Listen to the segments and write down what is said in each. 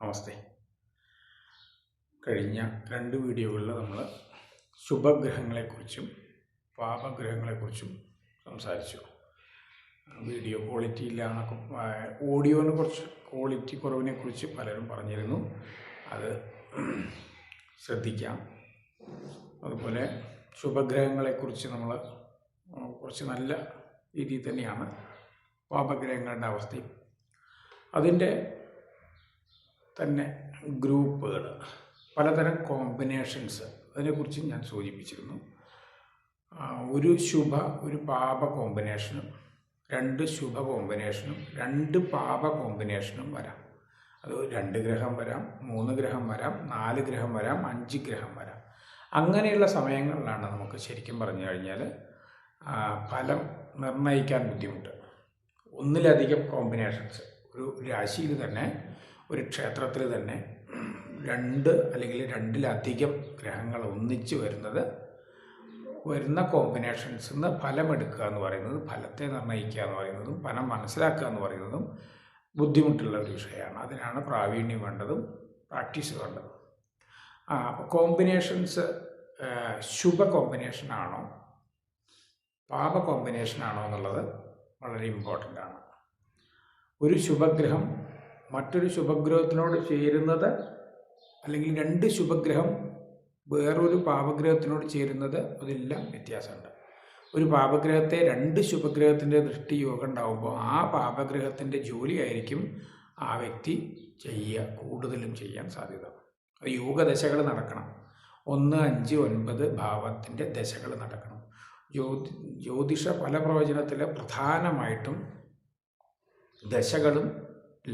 നമസ്തേ. കഴിഞ്ഞ 2 വീഡിയോകളിൽ നമ്മൾ ശുഭഗ്രഹങ്ങളെക്കുറിച്ചും പാപഗ്രഹങ്ങളെക്കുറിച്ചും സംസാരിച്ചു. വീഡിയോ ക്വാളിറ്റി ഇല്ല എന്നൊക്കെ, ഓഡിയോന് കുറച്ച് ക്വാളിറ്റി കുറവിനെക്കുറിച്ച് പലരും പറഞ്ഞിരുന്നു. അത് ശ്രദ്ധിക്കാം. അതുപോലെ ശുഭഗ്രഹങ്ങളെക്കുറിച്ച് നമ്മൾ കുറച്ച് നല്ല രീതിയിൽ തന്നെയാണ് പാപഗ്രഹങ്ങളുടെ അവസ്ഥയും അതിൻ്റെ തന്നെ ഗ്രൂപ്പുകൾ, പലതരം കോമ്പിനേഷൻസ്, അതിനെക്കുറിച്ച് ഞാൻ സൂചിപ്പിച്ചിരുന്നു. ഒരു പാപ കോമ്പിനേഷനും 2 ശുഭ കോമ്പിനേഷനും 2 പാപ കോമ്പിനേഷനും വരാം. അത് 2 ഗ്രഹം വരാം, 3 ഗ്രഹം വരാം, 4 ഗ്രഹം വരാം, 5 ഗ്രഹം വരാം. അങ്ങനെയുള്ള സമയങ്ങളിലാണ് നമുക്ക് ശരിക്കും പറഞ്ഞു കഴിഞ്ഞാൽ ഫലം നിർണ്ണയിക്കാൻ ബുദ്ധിമുട്ട്. ഒന്നിലധികം കോമ്പിനേഷൻസ് ഒരു രാശിയിൽ തന്നെ, ഒരു ക്ഷേത്രത്തിൽ തന്നെ 2 അല്ലെങ്കിൽ 2-ലധികം ഗ്രഹങ്ങൾ ഒന്നിച്ച് വരുന്ന കോമ്പിനേഷൻസിൽ നിന്ന് ഫലമെടുക്കുക എന്ന് പറയുന്നത്, ഫലത്തെ നിർണ്ണയിക്കുക എന്ന് പറയുന്നതും ഫലം മനസ്സിലാക്കുക എന്ന് പറയുന്നതും ബുദ്ധിമുട്ടുള്ള ഒരു വിഷയമാണ്. അതിനാണ് പ്രാവീണ്യം വേണ്ടതും പ്രാക്ടീസ് വേണ്ടതും. കോമ്പിനേഷൻസ് ശുഭ കോമ്പിനേഷനാണോ പാപ കോമ്പിനേഷനാണോ എന്നുള്ളത് വളരെ ഇമ്പോർട്ടൻ്റ് ആണ്. ഒരു ശുഭഗ്രഹം മറ്റൊരു ശുഭഗ്രഹത്തിനോട് ചേരുന്നത്, അല്ലെങ്കിൽ 2 ശുഭഗ്രഹം വേറൊരു പാപഗ്രഹത്തിനോട് ചേരുന്നത്, അതെല്ലാം വ്യത്യാസമുണ്ട്. ഒരു പാപഗ്രഹത്തെ 2 ശുഭഗ്രഹത്തിൻ്റെ ദൃഷ്ടിയോഗം ഉണ്ടാകുമ്പോൾ ആ പാപഗ്രഹത്തിൻ്റെ ജോലിയായിരിക്കും ആ വ്യക്തി കൂടുതലും ചെയ്യാൻ സാധ്യത. യോഗദശകൾ നടക്കണം. 1, 5, 9 ഭാവത്തിൻ്റെ ദശകൾ നടക്കണം. ജ്യോതിഷ ഫലപ്രവചനത്തിൽ പ്രധാനമായിട്ടും ദശകളും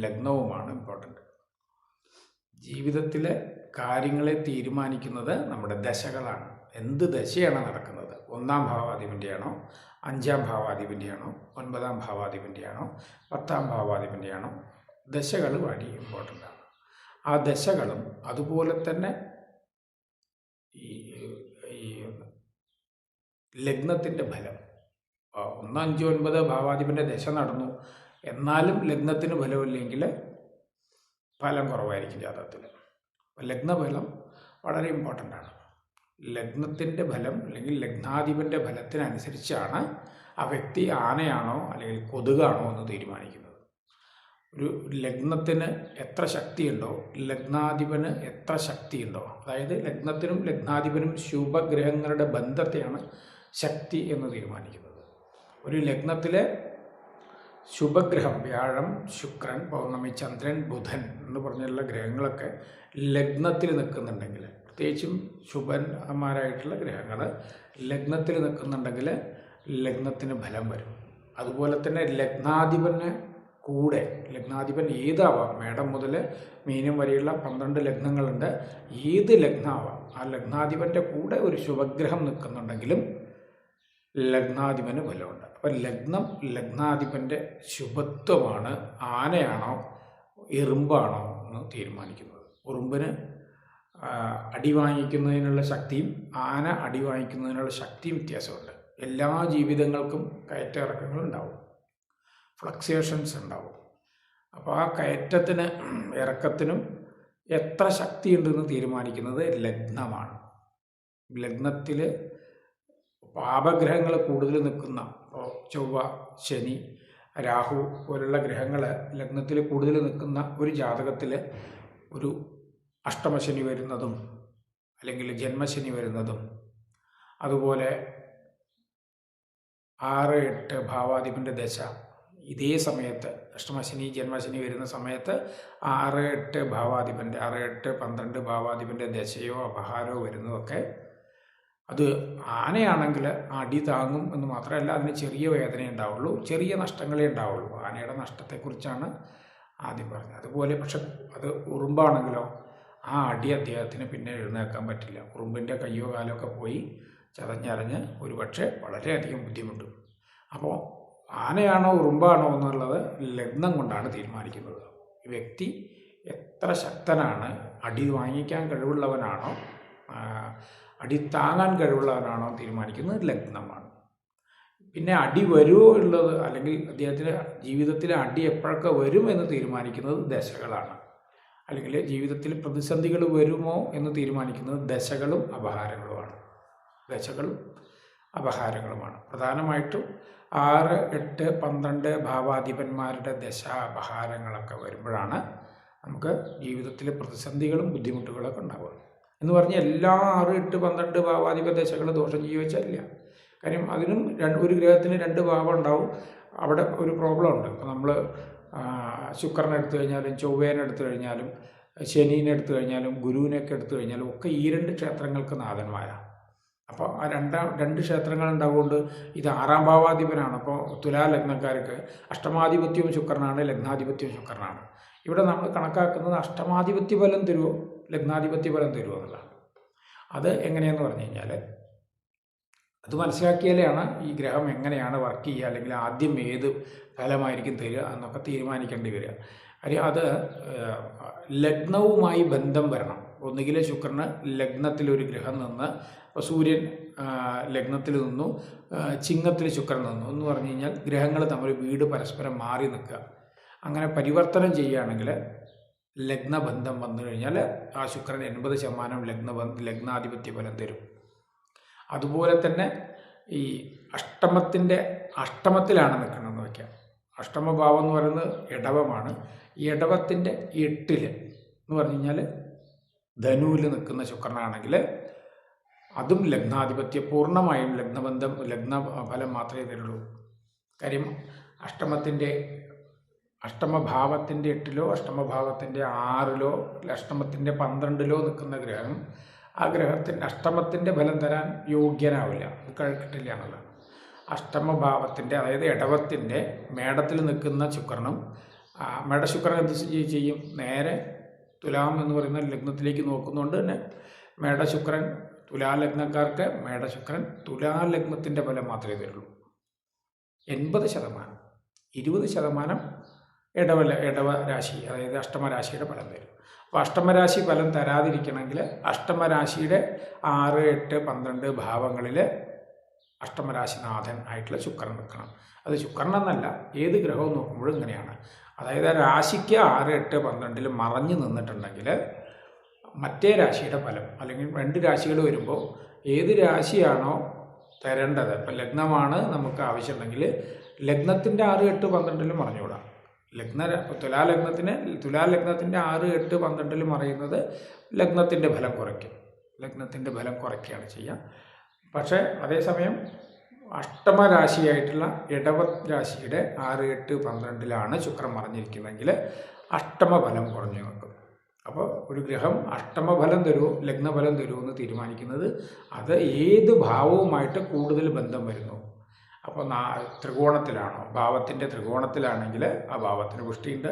ലഗ്നവുമാണ് ഇമ്പോർട്ടൻ്റ്. ജീവിതത്തിലെ കാര്യങ്ങളെ തീരുമാനിക്കുന്നത് നമ്മുടെ ദശകളാണ്. എന്ത് ദശയാണ് നടക്കുന്നത്? 1-ാം ഭാവാധിപൻ്റെയാണോ, 5-ാം ഭാവാധിപൻ്റെയാണോ, 9-ാം ഭാവാധിപൻ്റെയാണോ, 10-ാം ഭാവാധിപൻ്റെയാണോ? ദശകൾ വളരെ ഇമ്പോർട്ടൻ്റ് ആണ്. ആ ദശകളും അതുപോലെ തന്നെ ഈ ലഗ്നത്തിൻ്റെ ഫലം. 1, 5, 9 ഭാവാധിപൻ്റെ ദശ നടന്നു, എന്നാലും ലഗ്നത്തിന് ഫലമില്ലെങ്കിൽ ഫലം കുറവായിരിക്കും ജാതകത്തിൽ. ലഗ്നഫലം വളരെ ഇമ്പോർട്ടൻ്റ് ആണ്. ലഗ്നത്തിൻ്റെ ഫലം അല്ലെങ്കിൽ ലഗ്നാധിപൻ്റെ ഫലത്തിനനുസരിച്ചാണ് ആ വ്യക്തി ആനയാണോ അല്ലെങ്കിൽ കൊതുകാണോ എന്ന് തീരുമാനിക്കുന്നത്. ഒരു ലഗ്നത്തിന് എത്ര ശക്തിയുണ്ടോ, ലഗ്നാധിപന് എത്ര ശക്തിയുണ്ടോ, അതായത് ലഗ്നത്തിനും ലഗ്നാധിപനും ശുഭഗ്രഹങ്ങളുടെ ബന്ധത്തെയാണ് ശക്തി എന്ന് തീരുമാനിക്കുന്നത്. ഒരു ലഗ്നത്തിലെ ശുഭഗ്രഹം വ്യാഴം, ശുക്രൻ, പൗർണമി, ചന്ദ്രൻ, ബുധൻ എന്ന് പറഞ്ഞുള്ള ഗ്രഹങ്ങളൊക്കെ ലഗ്നത്തിൽ നിൽക്കുന്നുണ്ടെങ്കിൽ, പ്രത്യേകിച്ചും ശുഭന്മാരായിട്ടുള്ള ഗ്രഹങ്ങൾ ലഗ്നത്തിൽ നിൽക്കുന്നുണ്ടെങ്കിൽ ലഗ്നത്തിന് ഫലം വരും. അതുപോലെ തന്നെ ലഗ്നാധിപൻ ഏതാവാം. മേടം മുതൽ മീനം വരെയുള്ള 12 ലഗ്നങ്ങളുണ്ട്. ഏത് ലഗ്നമാവാം. ആ ലഗ്നാധിപൻ്റെ കൂടെ ഒരു ശുഭഗ്രഹം നിൽക്കുന്നുണ്ടെങ്കിലും ലഗ്നാധിപന് ഫലമുണ്ട്. അപ്പം ലഗ്നാധിപൻ്റെ ശുഭത്വമാണ് ആനയാണോ എറുമ്പാണോ എന്ന് തീരുമാനിക്കുന്നത്. ഉറുമ്പിന് അടി വാങ്ങിക്കുന്നതിനുള്ള ശക്തിയും ആന അടി വാങ്ങിക്കുന്നതിനുള്ള ശക്തിയും വ്യത്യാസമുണ്ട്. എല്ലാ ജീവിതങ്ങൾക്കും കയറ്റിറക്കങ്ങൾ ഉണ്ടാവും, ഫ്ലക്ച്വേഷൻസ് ഉണ്ടാവും. അപ്പോൾ ആ കയറ്റത്തിന് ഇറക്കത്തിനും എത്ര ശക്തിയുണ്ടെന്ന് തീരുമാനിക്കുന്നത് ലഗ്നമാണ്. ലഗ്നത്തിൽ പാപഗ്രഹങ്ങൾ കൂടുതൽ നിൽക്കുന്ന, ചൊവ്വ, ശനി, രാഹു പോലുള്ള ഗ്രഹങ്ങൾ ലഗ്നത്തിൽ കൂടുതൽ നിൽക്കുന്ന ഒരു ജാതകത്തിൽ ഒരു അഷ്ടമശനി വരുന്നതും അല്ലെങ്കിൽ ജന്മശനി വരുന്നതും, അതുപോലെ 6, 8 ഭാവാധിപൻ്റെ ദശ ഇതേ സമയത്ത്, അഷ്ടമശനി ജന്മശനി വരുന്ന സമയത്ത് 6, 8 ഭാവാധിപൻ്റെ 6, 8, 12 ഭാവാധിപൻ്റെ ദശയോ അപഹാരമോ വരുന്നതൊക്കെ, അത് ആനയാണെങ്കിൽ അടി താങ്ങും എന്ന് മാത്രമല്ല, അതിന് ചെറിയ വേദനയേ ഉണ്ടാവുള്ളൂ, ചെറിയ നഷ്ടങ്ങളേ ഉണ്ടാവുള്ളൂ. ആനയുടെ നഷ്ടത്തെക്കുറിച്ചാണ് ആദ്യം പറഞ്ഞത്. അതുപോലെ പക്ഷെ അത് ഉറുമ്പാണെങ്കിലോ ആ അടി അദ്ദേഹത്തിന് പിന്നെ എഴുന്നേൽക്കാൻ പറ്റില്ല. ഉറുമ്പിൻ്റെ കയ്യോ കാലോ ഒക്കെ പോയി ചതഞ്ഞരഞ്ഞ് ഒരു പക്ഷേ വളരെയധികം ബുദ്ധിമുട്ടും. അപ്പോൾ ആനയാണോ ഉറുമ്പാണോ എന്നുള്ളത് ലഗ്നം കൊണ്ടാണ് തീരുമാനിക്കുന്നത്. ഈ വ്യക്തി എത്ര ശക്തനാണ്, അടി വാങ്ങിക്കാൻ കഴിവുള്ളവനാണോ, അടി താങ്ങാൻ കഴിവുള്ളവനാണോ തീരുമാനിക്കുന്നത് ലഗ്നമാണ്. പിന്നെ അടി വരുമോ ഉള്ളത്, അല്ലെങ്കിൽ അദ്ദേഹത്തിൻ്റെ ജീവിതത്തിലെ അടി എപ്പോഴൊക്കെ വരും എന്ന് തീരുമാനിക്കുന്നത് ദശകളാണ്. അല്ലെങ്കിൽ ജീവിതത്തിൽ പ്രതിസന്ധികൾ വരുമോ എന്ന് തീരുമാനിക്കുന്നത് ദശകളും അപഹാരങ്ങളുമാണ്. ദശകളും അപഹാരങ്ങളുമാണ് പ്രധാനമായിട്ടും. 6, 8, 12 ഭാവാധിപന്മാരുടെ ദശ അപഹാരങ്ങളൊക്കെ വരുമ്പോഴാണ് നമുക്ക് ജീവിതത്തിൽ പ്രതിസന്ധികളും ബുദ്ധിമുട്ടുകളൊക്കെ ഉണ്ടാവുക. എന്ന് പറഞ്ഞാൽ എല്ലാ 6, 8, 12 ഭാവാധിപ ദശകൾ ദോഷം ചെയ്യുവെച്ചല്ല. കാര്യം അതിനും ഒരു ഗ്രഹത്തിന് 2 ഭാവം ഉണ്ടാവും. അവിടെ ഒരു പ്രോബ്ലം ഉണ്ട്. ഇപ്പോൾ നമ്മൾ ശുക്രനെ എടുത്തു കഴിഞ്ഞാലും ചൊവ്വേനെ എടുത്തു കഴിഞ്ഞാലും ശനീനെ എടുത്തു കഴിഞ്ഞാലും ഗുരുവിനെയൊക്കെ എടുത്തു കഴിഞ്ഞാലും ഒക്കെ ഈ 2 ക്ഷേത്രങ്ങൾക്ക് നാഥന്മാരാണ്. അപ്പോൾ ആ 2 ക്ഷേത്രങ്ങൾ ഉണ്ടാവുകൊണ്ട് ഇത് 6ാം ഭാവാധിപനാണ്. അപ്പോൾ തുലാ ലഗ്നക്കാർക്ക് അഷ്ടമാധിപത്യവും ശുക്രനാണ്, ലഗ്നാധിപത്യവും ശുക്രനാണ്. ഇവിടെ നമ്മൾ കണക്കാക്കുന്നത് അഷ്ടമാധിപത്യ ഫലം തരുമോ ലഗ്നാധിപത്യ ഫലം തരുമോ എന്നുള്ളതാണ്. അത് എങ്ങനെയെന്ന് പറഞ്ഞു കഴിഞ്ഞാൽ അത് മനസ്സിലാക്കിയാലാണ് ഈ ഗ്രഹം എങ്ങനെയാണ് വർക്ക് ചെയ്യുക, അല്ലെങ്കിൽ ആദ്യം ഏത് ഫലമായിരിക്കും തരിക എന്നൊക്കെ തീരുമാനിക്കേണ്ടി വരിക. കാര്യം അത് ലഗ്നവുമായി ബന്ധം വരണം. ഒന്നുകിൽ ശുക്രന് ലഗ്നത്തിലൊരു ഗ്രഹം നിന്ന്, ഇപ്പോൾ സൂര്യൻ ലഗ്നത്തിൽ നിന്നു, ചിങ്ങത്തിൽ ശുക്രൻ നിന്നു എന്ന് പറഞ്ഞു കഴിഞ്ഞാൽ ഗ്രഹങ്ങൾ തമ്മിൽ വീട് പരസ്പരം മാറി നിൽക്കുക. അങ്ങനെ പരിവർത്തനം ചെയ്യുകയാണെങ്കിൽ ലഗ്നബന്ധം വന്നു കഴിഞ്ഞാൽ ആ ശുക്രൻ 80% ലഗ്നാധിപത്യ ഫലം തരും. അതുപോലെ തന്നെ ഈ അഷ്ടമത്തിലാണ് നിൽക്കണമെന്ന് വയ്ക്കാം. അഷ്ടമഭാവം എന്ന് പറയുന്നത് ഇടവമാണ്. ഈ ഇടവത്തിൻ്റെ 8 എന്ന് പറഞ്ഞു കഴിഞ്ഞാൽ ധനുവിൽ നിൽക്കുന്ന ശുക്രനാണെങ്കിൽ അതും പൂർണ്ണമായും ലഗ്നഫലം മാത്രമേ തരുള്ളൂ. കാര്യം അഷ്ടമഭാവത്തിൻ്റെ 8 അഷ്ടമഭാവത്തിൻ്റെ 6 അഷ്ടമത്തിൻ്റെ 12 നിൽക്കുന്ന ഗ്രഹം ആ ഗ്രഹത്തിൻ്റെ അഷ്ടമത്തിൻ്റെ ഫലം തരാൻ യോഗ്യനാവില്ല. അത് കിട്ടില്ല എന്നുള്ളതാണ്. അഷ്ടമഭാവത്തിൻ്റെ, അതായത് ഇടവത്തിൻ്റെ മേടത്തിൽ നിൽക്കുന്ന ശുക്രനും മേടശുക്രൻ എന്ത് ചെയ്യും? നേരെ തുലാം എന്ന് പറയുന്ന ലഗ്നത്തിലേക്ക് നോക്കുന്നതുകൊണ്ട് തന്നെ മേടശുക്രൻ തുലാലഗ്നക്കാർക്ക് മേടശുക്രൻ തുലാലഗ്നത്തിൻ്റെ ഫലം മാത്രമേ തരുള്ളൂ. 80%, 20% ഇടവ രാശി, അതായത് അഷ്ടമരാശിയുടെ ഫലം തരും. അപ്പോൾ അഷ്ടമരാശി ഫലം തരാതിരിക്കണമെങ്കിൽ അഷ്ടമരാശിയുടെ 6, 8, 12 ഭാവങ്ങളിൽ അഷ്ടമരാശിനാഥൻ ആയിട്ടുള്ള ശുക്രൻ നിൽക്കണം. അത് ശുക്രൻ എന്നല്ല, ഏത് ഗ്രഹവും നോക്കുമ്പോഴും ഇങ്ങനെയാണ്. അതായത് രാശിക്ക് 6, 8, 12 മറഞ്ഞു നിന്നിട്ടുണ്ടെങ്കിൽ മറ്റേ രാശിയുടെ ഫലം, അല്ലെങ്കിൽ 2 രാശികൾ വരുമ്പോൾ ഏത് രാശിയാണോ തരേണ്ടത്, ഇപ്പം ലഗ്നമാണ് നമുക്ക് ആവശ്യമുണ്ടെങ്കിൽ ലഗ്നത്തിൻ്റെ 6, 8, 12 മറഞ്ഞുകൂടാ. തുലാലഗ്നത്തിൻ്റെ 6, 8, 12 മറയുന്നത് ലഗ്നത്തിൻ്റെ ഫലം കുറയ്ക്കുകയാണ് ചെയ്യുക. പക്ഷേ അതേസമയം അഷ്ടമരാശിയായിട്ടുള്ള ഇടവത് രാശിയുടെ 6, 8, 12 ശുക്രൻ മറഞ്ഞിരിക്കുന്നതെങ്കിൽ അഷ്ടമഫലം കുറഞ്ഞു നിൽക്കും. അപ്പോൾ ഒരു ഗ്രഹം അഷ്ടമഫലം തരുമോ ലഗ്നഫലം തരുമോ എന്ന് തീരുമാനിക്കുന്നത് അത് ഏത് ഭാവവുമായിട്ട് കൂടുതൽ ബന്ധം വരുന്നു. അപ്പോൾ ത്രികോണത്തിലാണോ, ഭാവത്തിൻ്റെ ത്രികോണത്തിലാണെങ്കിൽ ആ ഭാവത്തിന് പുഷ്ടിയുണ്ട്.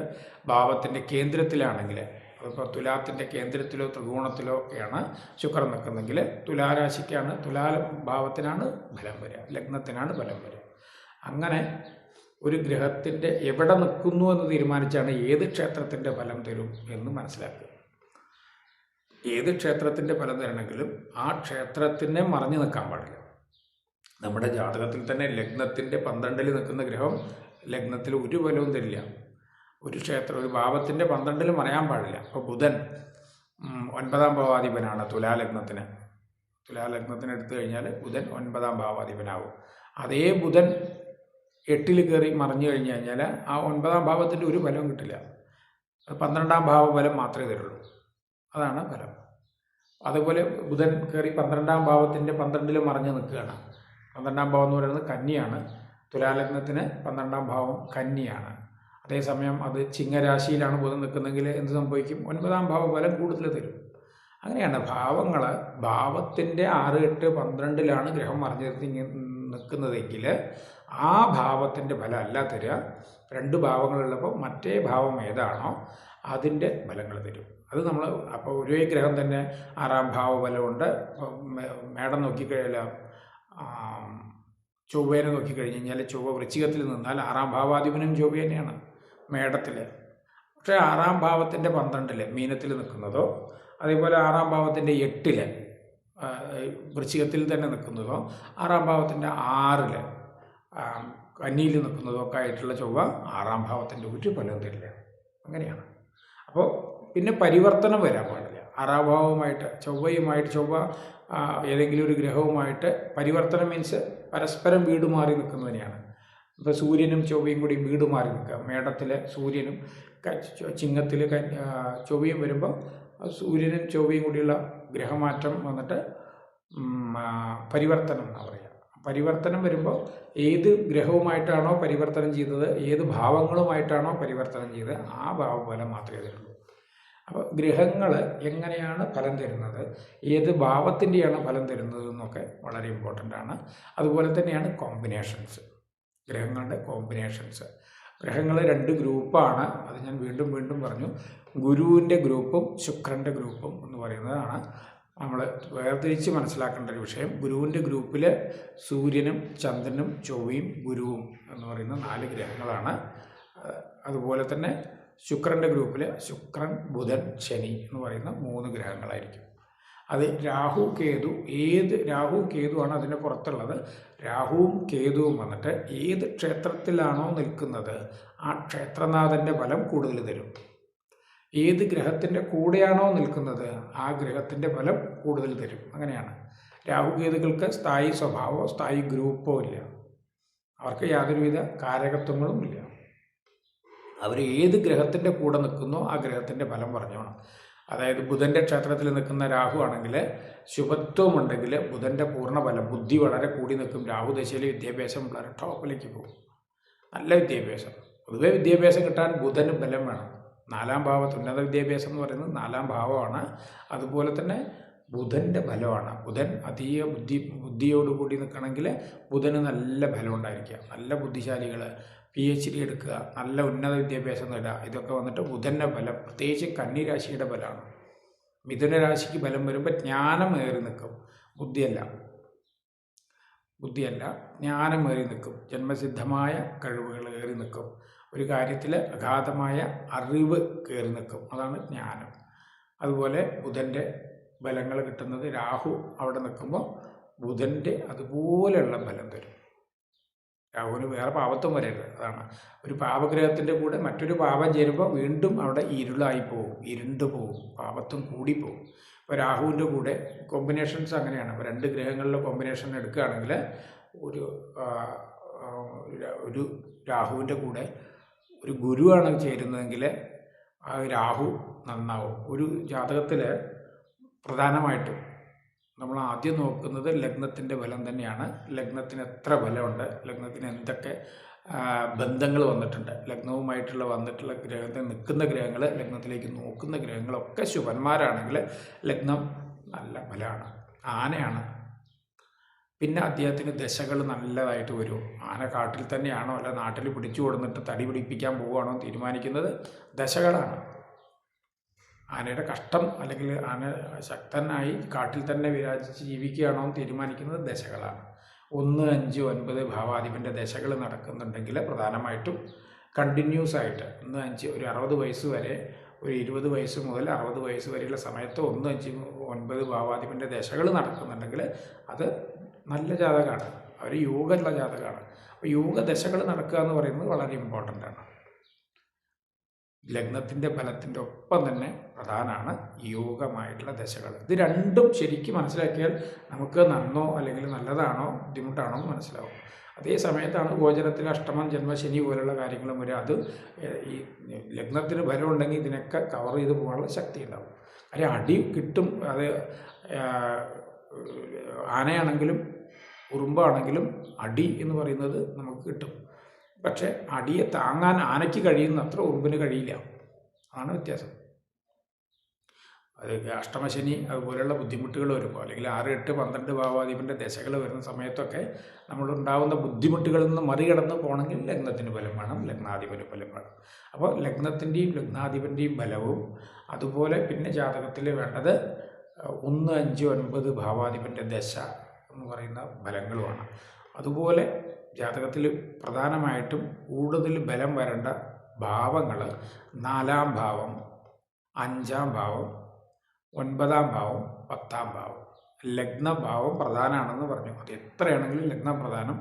ഭാവത്തിൻ്റെ കേന്ദ്രത്തിലാണെങ്കിൽ, അതിപ്പോൾ തുലാത്തിൻ്റെ കേന്ദ്രത്തിലോ ത്രികോണത്തിലോ ഒക്കെയാണ് ശുക്രൻ നിൽക്കുന്നെങ്കിൽ തുലാരാശിക്കാണ്, ഭാവത്തിനാണ് ഫലം വരിക, ലഗ്നത്തിനാണ് ഫലം വരിക. അങ്ങനെ ഒരു ഗ്രഹത്തിൻ്റെ എവിടെ നിൽക്കുന്നു എന്ന് തീരുമാനിച്ചാണ് ഏത് ക്ഷേത്രത്തിൻ്റെ ഫലം തരും എന്ന് മനസ്സിലാക്കുക. ഏത് ക്ഷേത്രത്തിൻ്റെ ഫലം തരണമെങ്കിലും ആ ക്ഷേത്രത്തിനെ മറഞ്ഞു നിൽക്കാൻ പാടില്ല. നമ്മുടെ ജാതകത്തിൽ തന്നെ ലഗ്നത്തിൻ്റെ 12 നിൽക്കുന്ന ഗ്രഹം ലഗ്നത്തിൽ ഒരു ഫലവും തരില്ല. ഒരു ഭാവത്തിൻ്റെ 12 മറയാൻ പാടില്ല. അപ്പോൾ ബുധൻ 9ാം ഭാവാധിപനാണ് തുലാലഗ്നത്തിന് എടുത്തു കഴിഞ്ഞാൽ ബുധൻ 9ാം ഭാവാധിപനാവും. അതേ ബുധൻ 8 കയറി മറിഞ്ഞു കഴിഞ്ഞാൽ ആ 9ാം ഭാവത്തിൻ്റെ ഒരു ഫലവും കിട്ടില്ല. 12ാം ഭാവ ഫലം മാത്രമേ തരുള്ളൂ. അതാണ് ഫലം. അതുപോലെ ബുധൻ കയറി 12ാം ഭാവത്തിൻ്റെ 12 മറിഞ്ഞ് നിൽക്കുകയാണ്. 12ാം ഭാവം എന്ന് പറയുന്നത് കന്നിയാണ്. തുലാലഗ്നത്തിന് 12ാം ഭാവം കന്നിയാണ്. അതേസമയം അത് ചിങ്ങരാശിയിലാണ് ബുധൻ നിൽക്കുന്നതെങ്കിൽ എന്ത് സംഭവിക്കും? 9ാം ഭാവ ഫലം കൂടുതൽ തരും. അങ്ങനെയാണ് ഭാവങ്ങൾ. ഭാവത്തിൻ്റെ 6, 8, 12 ഗ്രഹം മറിഞ്ഞ് നിൽക്കുന്നതെങ്കിൽ ആ ഭാവത്തിൻ്റെ ഫലം അല്ല തരിക. 2 ഭാവങ്ങളുള്ളപ്പോൾ മറ്റേ ഭാവം ഏതാണോ അതിൻ്റെ ഫലങ്ങൾ തരും. അത് നമ്മൾ അപ്പോൾ ഒരേ ഗ്രഹം തന്നെ 6ാം ഭാവഫലമുണ്ട്. മേടം നോക്കിക്കഴിഞ്ഞാൽ ചൊവ്വേനെ നോക്കിക്കഴിഞ്ഞ് കഴിഞ്ഞാൽ ചൊവ്വ വൃശ്ചികത്തിൽ നിന്നാൽ 6ാം ഭാവാധിപനും ചൊവ്വ തന്നെയാണ് മേടത്തിൽ. പക്ഷേ 6ാം ഭാവത്തിൻ്റെ 12 മീനത്തിൽ നിൽക്കുന്നതോ, അതേപോലെ 6ാം ഭാവത്തിൻ്റെ 8 വൃശ്ചികത്തിൽ തന്നെ നിൽക്കുന്നതോ, 6ാം ഭാവത്തിൻ്റെ 6 കന്നിയിൽ നിൽക്കുന്നതോ ഒക്കെ ആയിട്ടുള്ള ചൊവ്വ 6ാം ഭാവത്തിൻ്റെ ഒരു ഫലവും തരില്ല. അങ്ങനെയാണ്. അപ്പോൾ പിന്നെ പരിവർത്തനം വരാൻ പാടില്ല. ആറാം ഭാവവുമായിട്ട് ചൊവ്വ ഏതെങ്കിലും ഒരു ഗ്രഹവുമായിട്ട് പരിവർത്തനം മീൻസ് പരസ്പരം വീട് മാറി നിൽക്കുന്നതിനെയാണ്. ഇപ്പോൾ സൂര്യനും ചൊവ്വയും കൂടി വീട് മാറി നിൽക്കുക. മേടത്തിലെ സൂര്യനും ചിങ്ങത്തിൽ ചൊവ്വയും വരുമ്പോൾ സൂര്യനും ചൊവ്വയും കൂടിയുള്ള ഗ്രഹമാറ്റം വന്നിട്ട് പരിവർത്തനം എന്നാണ് പറയുക. പരിവർത്തനം വരുമ്പോൾ ഏത് ഗ്രഹവുമായിട്ടാണോ പരിവർത്തനം ചെയ്തത്, ഏത് ഭാവങ്ങളുമായിട്ടാണോ പരിവർത്തനം ചെയ്തത്, ആ ഭാവഫലം മാത്രമേ തരുള്ളൂ. അപ്പോൾ ഗ്രഹങ്ങൾ എങ്ങനെയാണ് ഫലം തരുന്നത്, ഏത് ഭാവത്തിൻ്റെയാണ് ഫലം തരുന്നത് എന്നൊക്കെ വളരെ ഇമ്പോർട്ടൻ്റ് ആണ്. അതുപോലെ തന്നെയാണ് കോമ്പിനേഷൻസ്, ഗ്രഹങ്ങളുടെ കോമ്പിനേഷൻസ്. ഗ്രഹങ്ങൾ 2 ഗ്രൂപ്പാണ്. അത് ഞാൻ വീണ്ടും വീണ്ടും പറഞ്ഞു. ഗുരുവിൻ്റെ ഗ്രൂപ്പും ശുക്രൻ്റെ ഗ്രൂപ്പും എന്ന് പറയുന്നതാണ് നമ്മൾ വേർതിരിച്ച് മനസ്സിലാക്കേണ്ട ഒരു വിഷയം. ഗുരുവിൻ്റെ ഗ്രൂപ്പിൽ സൂര്യനും ചന്ദ്രനും ചൊവ്വയും ഗുരുവും എന്ന് പറയുന്ന 4 ഗ്രഹങ്ങളാണ്. അതുപോലെ തന്നെ ശുക്രൻ്റെ ഗ്രൂപ്പിൽ ശുക്രൻ, ബുധൻ, ശനി എന്ന് പറയുന്ന 3 ഗ്രഹങ്ങളായിരിക്കും. അത് രാഹു കേതുവാണ് അതിൻ്റെ പുറത്തുള്ളത്. രാഹുവും കേതുവും വന്നിട്ട് ഏത് ക്ഷേത്രത്തിലാണോ നിൽക്കുന്നത് ആ ക്ഷേത്രനാഥൻ്റെ ഫലം കൂടുതൽ തരും. ഏത് ഗ്രഹത്തിൻ്റെ കൂടെയാണോ നിൽക്കുന്നത് ആ ഗ്രഹത്തിൻ്റെ ഫലം കൂടുതൽ തരും. അങ്ങനെയാണ്. രാഹുകേതുക്കൾക്ക് സ്ഥായി സ്വഭാവമോ സ്ഥായി ഗ്രൂപ്പോ ഇല്ല. അവർക്ക് യാതൊരുവിധ കാരകത്വങ്ങളും ഇല്ല. അവർ ഏത് ഗ്രഹത്തിൻ്റെ കൂടെ നിൽക്കുന്നോ ആ ഗ്രഹത്തിൻ്റെ ഫലം പറഞ്ഞോണം. അതായത് ബുധൻ്റെ ക്ഷേത്രത്തിൽ നിൽക്കുന്ന രാഹു ആണെങ്കിൽ ശുഭത്വമുണ്ടെങ്കിൽ ബുധൻ്റെ പൂർണ്ണഫലം, ബുദ്ധി വളരെ കൂടി നിൽക്കും. രാഹുദശയിൽ വിദ്യാഭ്യാസം വളരെ ടോപ്പിലേക്ക് പോകും. നല്ല വിദ്യാഭ്യാസം. പൊതുവെ വിദ്യാഭ്യാസം കിട്ടാൻ ബുധന് ബലം വേണം. 4ാം ഭാവത്ത് ഉന്നത വിദ്യാഭ്യാസം എന്ന് പറയുന്നത് 4ാം ഭാവമാണ്. അതുപോലെ തന്നെ ബുധൻ്റെ ബലമാണ്. ബുധൻ അതീയ ബുദ്ധിയോടുകൂടി നിൽക്കണമെങ്കിൽ ബുധന് നല്ല ബലം ഉണ്ടായിരിക്കുക. നല്ല ബുദ്ധിശാലികൾ, PhD എടുക്കുക, നല്ല ഉന്നത വിദ്യാഭ്യാസം നേടുക, ഇതൊക്കെ വന്നിട്ട് ബുധൻ്റെ ബലം. പ്രത്യേകിച്ച് കന്നി രാശിയുടെ ബലമാണ്. മിഥുന രാശിക്ക് ബലം വരുമ്പോൾ ജ്ഞാനം ഏറി നിൽക്കും, ബുദ്ധിയല്ല. ജ്ഞാനം ഏറി നിൽക്കും. ജന്മസിദ്ധമായ കഴിവുകൾ ഏറി നിൽക്കും. ഒരു കാര്യത്തിൽ അഗാധമായ അറിവ് കയറി നിൽക്കും. അതാണ് ജ്ഞാനം. അതുപോലെ ബുധൻ്റെ ബലങ്ങൾ കിട്ടുന്നത് രാഹു അവിടെ നിൽക്കുമ്പോൾ ബുധൻ്റെ അതുപോലെയുള്ള ബലം തരും. രാഹുവിന് വേറെ പാപത്വം വരരുത്. അതാണ്. ഒരു പാപഗ്രഹത്തിൻ്റെ കൂടെ മറ്റൊരു പാപം ചേരുമ്പോൾ വീണ്ടും അവിടെ ഇരുണ്ട് പോവും, പാപത്വം കൂടിപ്പോവും. ഇപ്പോൾ രാഹുവിൻ്റെ കൂടെ കോമ്പിനേഷൻസ് അങ്ങനെയാണ്. ഇപ്പോൾ 2 ഗ്രഹങ്ങളിലെ കോമ്പിനേഷൻ എടുക്കുകയാണെങ്കിൽ ഒരു രാഹുവിൻ്റെ കൂടെ ഒരു ഗുരുവാണ് ചേരുന്നതെങ്കിൽ ആ രാഹു നന്നാവും. ഒരു ജാതകത്തിൽ പ്രധാനമായിട്ടും നമ്മൾ ആദ്യം നോക്കുന്നത് ലഗ്നത്തിൻ്റെ ബലം തന്നെയാണ്. ലഗ്നത്തിന് എത്ര ബലമുണ്ട്, ലഗ്നത്തിന് എന്തൊക്കെ ബന്ധങ്ങൾ വന്നിട്ടുണ്ട്, ലഗ്നവുമായിട്ടുള്ള വന്നിട്ടുള്ള ഗ്രഹത്തിൽ നിൽക്കുന്ന ഗ്രഹങ്ങൾ, ലഗ്നത്തിലേക്ക് നോക്കുന്ന ഗ്രഹങ്ങളൊക്കെ ശുഭന്മാരാണെങ്കിൽ ലഗ്നം നല്ല ബലമാണ്, ആനയാണ്. പിന്നെ അദ്ദേഹത്തിന് ദശകൾ നല്ലതായിട്ട് വരും. ആന കാട്ടിൽ തന്നെയാണോ അല്ല നാട്ടിൽ പിടിച്ചു കൊടുത്തിട്ട് തടി പിടിപ്പിക്കാൻ പോവുകയാണോ തീരുമാനിക്കുന്നത് ദശകളാണ്. ആനയുടെ കഷ്ടം അല്ലെങ്കിൽ ആന ശക്തനായി കാട്ടിൽ തന്നെ വിരാജിച്ച് ജീവിക്കുകയാണോ എന്ന് തീരുമാനിക്കുന്നത് ദശകളാണ്. 1, 5, 9 ഭാവാധിപൻ്റെ ദശകൾ നടക്കുന്നുണ്ടെങ്കിൽ പ്രധാനമായിട്ടും കണ്ടിന്യൂസ് ആയിട്ട് 1, 5 ഒരു 60 വയസ്സ് വരെ, ഒരു 20 വയസ്സ് മുതൽ 60 വയസ്സ് വരെയുള്ള സമയത്ത് 1, 5, 9 ഭാവാധിപൻ്റെ ദശകൾ നടക്കുന്നുണ്ടെങ്കിൽ അത് നല്ല ജാതകമാണ്. അവർ യോഗമുള്ള ജാതകമാണ്. അപ്പോൾ യോഗദശകൾ നടക്കുക എന്ന് പറയുന്നത് വളരെ ഇമ്പോർട്ടൻ്റ് ആണ്. ലഗ്നത്തിൻ്റെ ബലത്തിൻ്റെ ഒപ്പം തന്നെ പ്രധാനമാണ് യോഗമായിട്ടുള്ള ദശകൾ. ഇത് രണ്ടും ശരിക്കും മനസ്സിലാക്കിയാൽ നമുക്ക് നന്നോ അല്ലെങ്കിൽ നല്ലതാണോ ബുദ്ധിമുട്ടാണോ എന്ന് മനസ്സിലാവും. അതേ സമയത്താണ് ഗോചരത്തിൽ അഷ്ടമം, ജന്മശനി പോലുള്ള കാര്യങ്ങളും വരെ. അത് ഈ ലഗ്നത്തിന് ബലം ഉണ്ടെങ്കിൽ ഇതിനൊക്കെ കവർ ചെയ്ത് പോകാനുള്ള ശക്തി ഉണ്ടാവും. കാര്യം അടി കിട്ടും. അത് ആനയാണെങ്കിലും ഉറുമ്പാണെങ്കിലും അടി എന്ന് പറയുന്നത് നമുക്ക് കിട്ടും. പക്ഷെ അടിയെ താങ്ങാൻ ആനയ്ക്ക് കഴിയുന്നത്ര ഉറുമ്പിന് കഴിയില്ല. അതാണ് വ്യത്യാസം. അത് അഷ്ടമശനി അതുപോലെയുള്ള ബുദ്ധിമുട്ടുകൾ വരുമ്പോൾ അല്ലെങ്കിൽ 6, 8, 12 ഭാവാധിപൻ്റെ ദശകൾ വരുന്ന സമയത്തൊക്കെ നമ്മളുണ്ടാകുന്ന ബുദ്ധിമുട്ടുകളിൽ നിന്ന് മറികടന്ന് പോകണമെങ്കിൽ ലഗ്നത്തിന് ബലം വേണം, ലഗ്നാധിപന് ബലം വേണം. അപ്പോൾ ലഗ്നത്തിൻ്റെയും ലഗ്നാധിപൻ്റെയും ബലവും അതുപോലെ പിന്നെ ജാതകത്തിൽ വേണ്ടത് 1, 5, 9 ഭാവാധിപൻ്റെ ദശ എന്ന് പറയുന്ന ഫലങ്ങളുമാണ്. അതുപോലെ ജാതകത്തിൽ പ്രധാനമായിട്ടും കൂടുതൽ ബലം വരേണ്ട ഭാവങ്ങൾ 4ാം ഭാവം, 5ാം ഭാവം, 9ാം ഭാവം, 10ാം ഭാവം. ലഗ്നഭാവം പ്രധാനമാണെന്ന് പറഞ്ഞു. അത് എത്രയാണെങ്കിലും ലഗ്നം പ്രധാനം.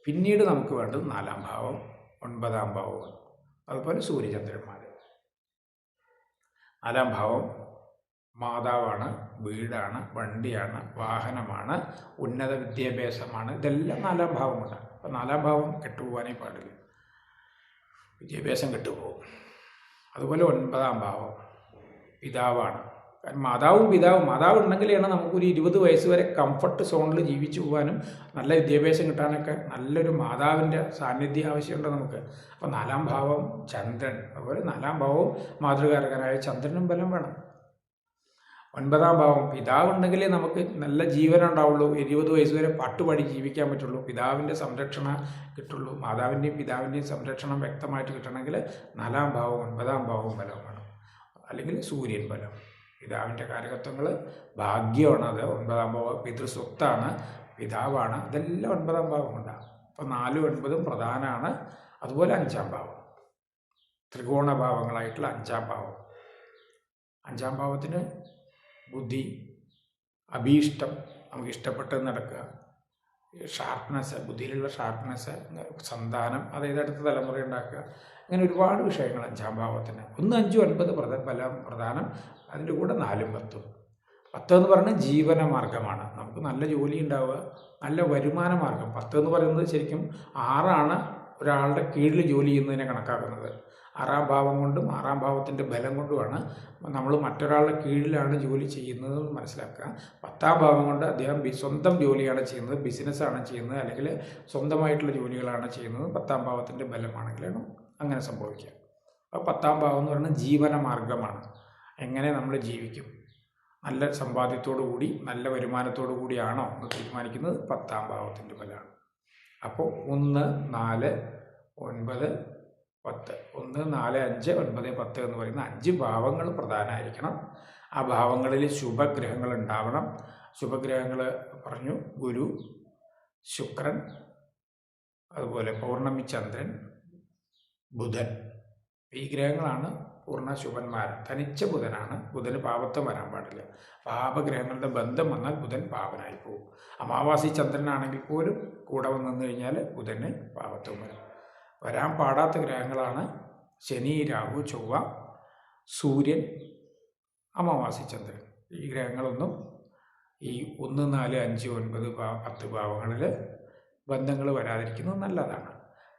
പിന്നീട് നമുക്ക് വേണ്ടത് 4ാം ഭാവം, 9ാം ഭാവം, അതുപോലെ സൂര്യചന്ദ്രന്മാർ. നാലാം ഭാവം മാതാവാണ്, വീടാണ്, വണ്ടിയാണ്, വാഹനമാണ്, ഉന്നത വിദ്യാഭ്യാസമാണ്. ഇതെല്ലാം നാലാം ഭാവമുണ്ട്. അപ്പോൾ നാലാം ഭാവം കെട്ടുപോകാനേ പാടില്ല, വിദ്യാഭ്യാസം കെട്ടുപോകും. അതുപോലെ 9ാം ഭാവം പിതാവാണ്. കാരണം മാതാവ് ഉണ്ടെങ്കിലാണ് നമുക്കൊരു 20 വയസ്സ് വരെ കംഫർട്ട് സോണിൽ ജീവിച്ചു പോകാനും നല്ല വിദ്യാഭ്യാസം കിട്ടാനൊക്കെ നല്ലൊരു മാതാവിൻ്റെ സാന്നിധ്യം ആവശ്യമുണ്ട് നമുക്ക്. അപ്പോൾ 4ാം ഭാവം ചന്ദ്രൻ, അതുപോലെ 4ാം ഭാവവും മാതൃകാരകനായ ചന്ദ്രനും ബലം വേണം. 9ാം ഭാവം പിതാവുണ്ടെങ്കിലേ നമുക്ക് നല്ല ജീവനം ഉണ്ടാവുള്ളൂ. 20 വയസ്സ് വരെ പാട്ടുപാടി ജീവിക്കാൻ പറ്റുള്ളൂ. പിതാവിൻ്റെ സംരക്ഷണം കിട്ടുള്ളൂ. മാതാവിൻ്റെയും പിതാവിൻ്റെയും സംരക്ഷണം വ്യക്തമായിട്ട് കിട്ടണമെങ്കിൽ 4ാം ഭാവവും 9ാം ഭാവവും ബലം വേണം. അല്ലെങ്കിൽ സൂര്യൻ ബലം. പിതാവിൻ്റെ കാരകത്വങ്ങൾ ഭാഗ്യമാണ്. അത് 9ാം ഭാവം പിതൃസ്വത്താണ്, പിതാവാണ്. ഇതെല്ലാം 9ാം ഭാവം ഉണ്ടാകും. അപ്പോൾ 4ഉം 9ഉം പ്രധാനമാണ്. അതുപോലെ 5ാം ഭാവം ത്രികോണ ഭാവങ്ങളായിട്ടുള്ള 5ാം ഭാവം. 5ാം ഭാവത്തിന് ബുദ്ധി, അഭീഷ്ടം, നമുക്ക് ഇഷ്ടപ്പെട്ടത് നടക്കുക, ഷാർപ്നെസ്, ബുദ്ധിയിലുള്ള ഷാർപ്നെസ്, സന്താനം, അതായത് അടുത്ത തലമുറ ഉണ്ടാക്കുക, അങ്ങനെ ഒരുപാട് വിഷയങ്ങൾ 5ാം ഭാവത്തിന്. 1, 5, 9 ബലം പ്രധാനം. അതിൻ്റെ കൂടെ 4ഉം 10ഉം. 10 എന്ന് പറയുന്നത് ജീവന മാർഗമാണ്. നമുക്ക് നല്ല ജോലി ഉണ്ടാവുക, നല്ല വരുമാന മാർഗം. 10 എന്ന് പറയുന്നത് ശരിക്കും 6ആണ് ഒരാളുടെ കീഴിൽ ജോലി ചെയ്യുന്നതിനെ കണക്കാക്കുന്നത്. 6ാം ഭാവം കൊണ്ടും 6ാം ഭാവത്തിൻ്റെ ബലം കൊണ്ടുമാണ് നമ്മൾ മറ്റൊരാളുടെ കീഴിലാണ് ജോലി ചെയ്യുന്നത് മനസ്സിലാക്കുക. 10ാം ഭാവം കൊണ്ട് അദ്ദേഹം സ്വന്തം ജോലിയാണ് ചെയ്യുന്നത്, ബിസിനസ്സാണ് ചെയ്യുന്നത്, അല്ലെങ്കിൽ സ്വന്തമായിട്ടുള്ള ജോലികളാണ് ചെയ്യുന്നത്. 10ാം ഭാവത്തിൻ്റെ ബലമാണെങ്കിലാണ് അങ്ങനെ സംഭവിക്കുക. അപ്പോൾ 10ാം ഭാവം എന്ന് പറയുന്നത് ജീവന മാർഗമാണ്. എങ്ങനെ നമ്മൾ ജീവിക്കും, നല്ല സമ്പാദ്യത്തോടു കൂടി നല്ല വരുമാനത്തോടു കൂടിയാണോ എന്ന് തീരുമാനിക്കുന്നത് 10ാം ഭാവത്തിൻ്റെ ബലമാണ്. അപ്പോൾ 1, 4, 9, 10. 1, 4, 5, 9, 10 എന്ന് പറയുന്ന 5 ഭാവങ്ങൾ പ്രധാനമായിരിക്കണം. ആ ഭാവങ്ങളിൽ ശുഭഗ്രഹങ്ങൾ ഉണ്ടാവണം. ശുഭഗ്രഹങ്ങൾ പറഞ്ഞു, ഗുരു, ശുക്രൻ, അതുപോലെ പൗർണമി ചന്ദ്രൻ, ബുധൻ. ഈ ഗ്രഹങ്ങളാണ് പൂർണ്ണ ശുഭന്മാർ. തനിച്ച ബുധനാണ്. ബുധന് പാപത്വം വരാൻ പാടില്ല. പാപഗ്രഹങ്ങളുടെ ബന്ധം വന്നാൽ ബുധൻ പാപനായി പോകും. അമാവാസി ചന്ദ്രനാണെങ്കിൽ പോലും കൂടെ വന്നു കഴിഞ്ഞാൽ ബുധന് പാപത്വം വരും. വരാൻ പാടാത്ത ഗ്രഹങ്ങളാണ് ശനി, രാഹു, ചൊവ്വ, സൂര്യൻ, അമാവാസി ചന്ദ്രൻ. ഈ ഗ്രഹങ്ങളൊന്നും ഈ 1, 4, 5, 9, 10 ഭാവങ്ങളിൽ ബന്ധങ്ങൾ വരാതിരിക്കുന്നത് നല്ലതാണ്.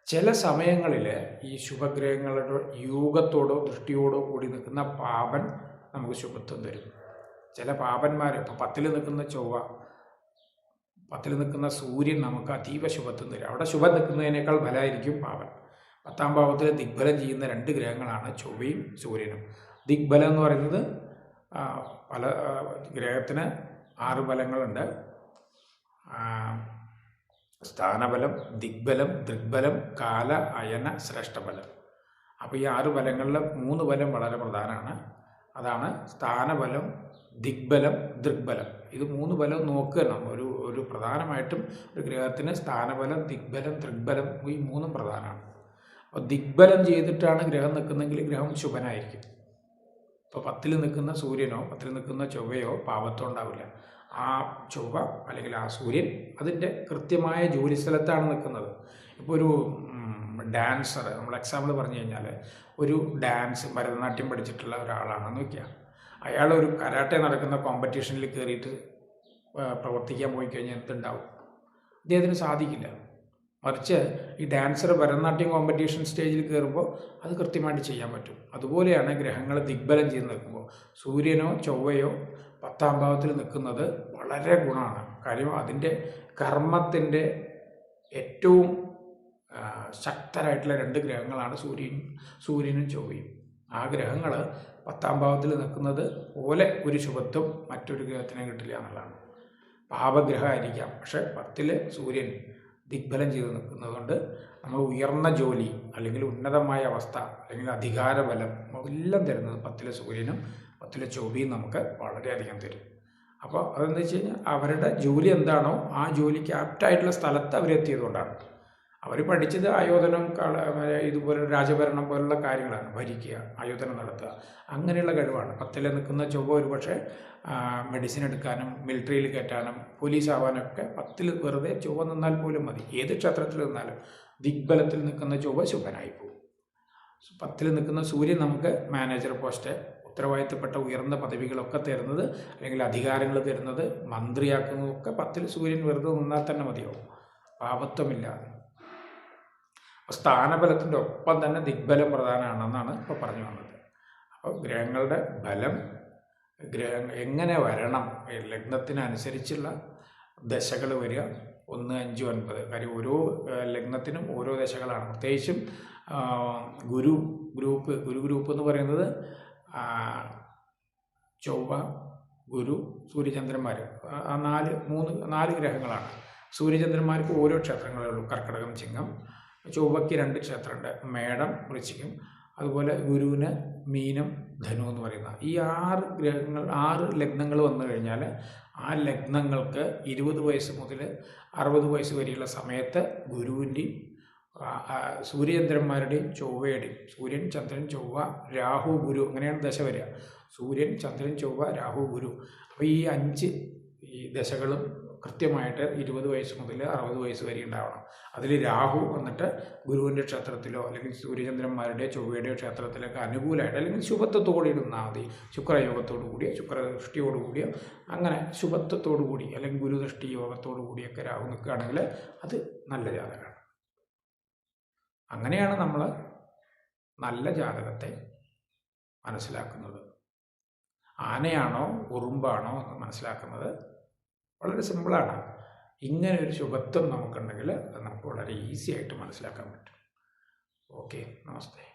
ചില സമയങ്ങളിൽ ഈ ശുഭഗ്രഹങ്ങളുടെ യോഗത്തോടോ ദൃഷ്ടിയോടോ കൂടി നിൽക്കുന്ന പാപൻ നമുക്ക് ശുഭത്വം തരും. ചില പാപന്മാർ, ഇപ്പോൾ 10ൽ നിൽക്കുന്ന ചൊവ്വ, 10ൽ നിൽക്കുന്ന സൂര്യൻ നമുക്ക് അതീവ ശുഭത്വം തരും. അവിടെ ശുഭം നിൽക്കുന്നതിനേക്കാൾ ഫലമായിരിക്കും പാപൻ. 10ാം ഭാവത്തിൽ ദിഗ്ബലം ചെയ്യുന്ന 2 ഗ്രഹങ്ങളാണ് ചൊവ്വയും സൂര്യനും. ദിഗ്ബലം എന്ന് പറയുന്നത് പല ഗ്രഹത്തിന് 6 ബലങ്ങളുണ്ട്. സ്ഥാനബലം, ദിഗ്ബലം, ദൃഗ്ബലം, കാല, അയന, ശ്രേഷ്ഠബലം. അപ്പോൾ ഈ 6 ബലങ്ങളിൽ 3 ബലം വളരെ പ്രധാനമാണ്. അതാണ് സ്ഥാനബലം, ദിഗ്ബലം, ദൃഗ്ബലം. ഇത് 3 ബലം നോക്കുക. ഒരു പ്രധാനമായിട്ടും ഒരു ഗ്രഹത്തിന് സ്ഥാനബലം, ദിഗ്ബലം, ദൃഗ്ബലം, ഈ 3ഉം പ്രധാനമാണ്. അപ്പോൾ ദിഗ്ബലം ചെയ്തിട്ടാണ് ഗ്രഹം നിൽക്കുന്നതെങ്കിൽ ഗ്രഹം ശുഭനായിരിക്കും. ഇപ്പോൾ 10ൽ നിൽക്കുന്ന സൂര്യനോ 10ൽ നിൽക്കുന്ന ചൊവ്വയോ പാപത്വം ഉണ്ടാവില്ല. ആ ചൊവ്വ അല്ലെങ്കിൽ ആ സൂര്യൻ അതിൻ്റെ കൃത്യമായ ജോലി സ്ഥലത്താണ് നിൽക്കുന്നത്. ഇപ്പോൾ ഒരു ഡാൻസർ, നമ്മൾ എക്സാമ്പിൾ പറഞ്ഞു കഴിഞ്ഞാൽ, ഒരു ഭരതനാട്യം പഠിച്ചിട്ടുള്ള ഒരാളാണെന്ന് വയ്ക്കുക. അയാൾ ഒരു കരാട്ടെ നടക്കുന്ന കോമ്പറ്റീഷനിൽ കയറിയിട്ട് പ്രവർത്തിക്കാൻ പോയി കഴിഞ്ഞാൽ എന്തുണ്ടാവും? അദ്ദേഹത്തിന് സാധിക്കില്ല. മറിച്ച് ഈ ഡാൻസർ ഭരതനാട്യം കോമ്പറ്റീഷൻ സ്റ്റേജിൽ കയറുമ്പോൾ അത് കൃത്യമായിട്ട് ചെയ്യാൻ പറ്റും. അതുപോലെയാണ് ഗ്രഹങ്ങൾ ദിഗ്ബലം ചെയ്ത് നിൽക്കുമ്പോൾ സൂര്യനോ ചൊവ്വയോ 10ാം ഭാവത്തിൽ നിൽക്കുന്നത് വളരെ ഗുണമാണ്. കാര്യം അതിൻ്റെ കർമ്മത്തിൻ്റെ ഏറ്റവും ശക്തരായിട്ടുള്ള 2 ഗ്രഹങ്ങളാണ് സൂര്യനും ചൊവ്വയും. ആ ഗ്രഹങ്ങൾ 10ാം ഭാവത്തിൽ നിൽക്കുന്നത് പോലെ ഒരു ശുഭത്വം മറ്റൊരു ഗ്രഹത്തിനെ കിട്ടില്ല എന്നുള്ളതാണ്. പാപഗ്രഹമായിരിക്കാം, പക്ഷെ 10ൽ സൂര്യൻ ദിഗ്ബലം ചെയ്ത് നിൽക്കുന്നതുകൊണ്ട് നമ്മൾ ഉയർന്ന ജോലി അല്ലെങ്കിൽ ഉന്നതമായ അവസ്ഥ അല്ലെങ്കിൽ അധികാരബലം എല്ലാം തരുന്നത് 10ലെ സൂര്യനും 10ലെ ചൊവ്വയും നമുക്ക് വളരെയധികം തരും. അപ്പോൾ അതെന്താ വെച്ച് കഴിഞ്ഞാൽ അവരുടെ ജോലി എന്താണോ ആ ജോലിക്ക് ആപ്റ്റായിട്ടുള്ള സ്ഥലത്ത് അവരെത്തിയതുകൊണ്ടാണ്. അവർ പഠിച്ചത് ആയോധനം, ഇതുപോലെ രാജഭരണം പോലുള്ള കാര്യങ്ങളാണ്. ഭരിക്കുക, ആയോധനം നടത്തുക, അങ്ങനെയുള്ള കഴിവാണ്. 10ൽ നിൽക്കുന്ന ചൊവ്വ ഒരു പക്ഷേ മെഡിസിൻ എടുക്കാനും മിലിറ്ററിയിൽ കയറ്റാനും പോലീസ് ആവാനൊക്കെ 10ൽ വെറുതെ ചൊവ്വ നിന്നാൽ പോലും മതി. ഏത് ക്ഷേത്രത്തിൽ നിന്നാലും ദിഗ്ബലത്തിൽ നിൽക്കുന്ന ചൊവ്വ ശുഭനായി പോകും. 10ൽ നിൽക്കുന്ന സൂര്യൻ നമുക്ക് മാനേജർ പോസ്റ്റ് ഉത്തരവാദിത്തപ്പെട്ട ഉയർന്ന പദവികളൊക്കെ തരുന്നത് അല്ലെങ്കിൽ അധികാരങ്ങൾ തരുന്നത് മന്ത്രിയാക്കുന്നതൊക്കെ 10ൽ സൂര്യൻ വെറുതെ നിന്നാൽ തന്നെ മതിയാവും, പാപത്വമില്ലാതെ. സ്ഥാനബലത്തിൻ്റെ ഒപ്പം തന്നെ ദിഗ്ബലം പ്രധാനമാണെന്നാണ് ഇപ്പോൾ പറഞ്ഞു വന്നത്. അപ്പോൾ ഗ്രഹങ്ങളുടെ ബലം എങ്ങനെ വരണം, ലഗ്നത്തിനനുസരിച്ചുള്ള ദശകൾ വരിക 1, 5, 9. കാര്യം ഓരോ ലഗ്നത്തിനും ഓരോ ദശകളാണ്. പ്രത്യേകിച്ചും ഗുരു ഗ്രൂപ്പ് എന്ന് പറയുന്നത് ചൊവ്വ, ഗുരു, സൂര്യചന്ദ്രന്മാർ, ആ 4 ഗ്രഹങ്ങളാണ്. സൂര്യചന്ദ്രന്മാർക്ക് ഓരോ ക്ഷേത്രങ്ങളേ ഉള്ളൂ. കർക്കിടകം, ചിങ്ങം. ചൊവ്വയ്ക്ക് 2 ക്ഷേത്രമുണ്ട്, മേടം, വൃശ്ചികം. അതുപോലെ ഗുരുവിന് മീനം, ധനു എന്ന് പറയുന്ന ഈ 6 ഗ്രഹങ്ങൾ 6 ലഗ്നങ്ങൾ വന്നു കഴിഞ്ഞാൽ ആ ലഗ്നങ്ങൾക്ക് 20 വയസ്സ് മുതൽ 60 വയസ്സ് വരെയുള്ള സമയത്ത് ഗുരുവിൻ്റെയും സൂര്യചന്ദ്രന്മാരുടെയും ചൊവ്വയുടെയും, സൂര്യൻ, ചന്ദ്രൻ, ചൊവ്വ, രാഹു, ഗുരു, അങ്ങനെയാണ് ദശ വരിക. സൂര്യൻ, ചന്ദ്രൻ, ചൊവ്വ, രാഹു, ഗുരു. അപ്പോൾ ഈ 5 ദശകളും കൃത്യമായിട്ട് 20 വയസ്സ് മുതൽ 60 വയസ്സ് വരെ ഉണ്ടാവണം. അതിൽ രാഹു വന്നിട്ട് ഗുരുവിൻ്റെ ക്ഷേത്രത്തിലോ അല്ലെങ്കിൽ സൂര്യചന്ദ്രന്മാരുടെയോ ചൊവ്വയുടെയോ ക്ഷേത്രത്തിലൊക്കെ അനുകൂലമായിട്ട് അല്ലെങ്കിൽ ശുഭത്വത്തോടെ ഇരുന്നാൽ മതി. ശുക്രയോഗത്തോടു കൂടിയ, ശുക്രദൃഷ്ടിയോടു കൂടിയ, അങ്ങനെ ശുഭത്വത്തോടു കൂടി അല്ലെങ്കിൽ ഗുരുദൃഷ്ടി യോഗത്തോടു കൂടിയൊക്കെ രാഹു നിൽക്കുകയാണെങ്കിൽ അത് നല്ല ജാതകമാണ്. അങ്ങനെയാണ് നമ്മൾ നല്ല ജാതകത്തെ മനസ്സിലാക്കുന്നത്. ആനയാണോ ഉറുമ്പാണോ എന്ന് മനസ്സിലാക്കുന്നത് വളരെ സിമ്പിളാണ്. ഇങ്ങനെ ഒരു ശുഭത്വം നമുക്കുണ്ടെങ്കിൽ അത് നമുക്ക് വളരെ ഈസി ആയിട്ട് മനസ്സിലാക്കാൻ പറ്റും. ഓക്കെ, നമസ്തേ.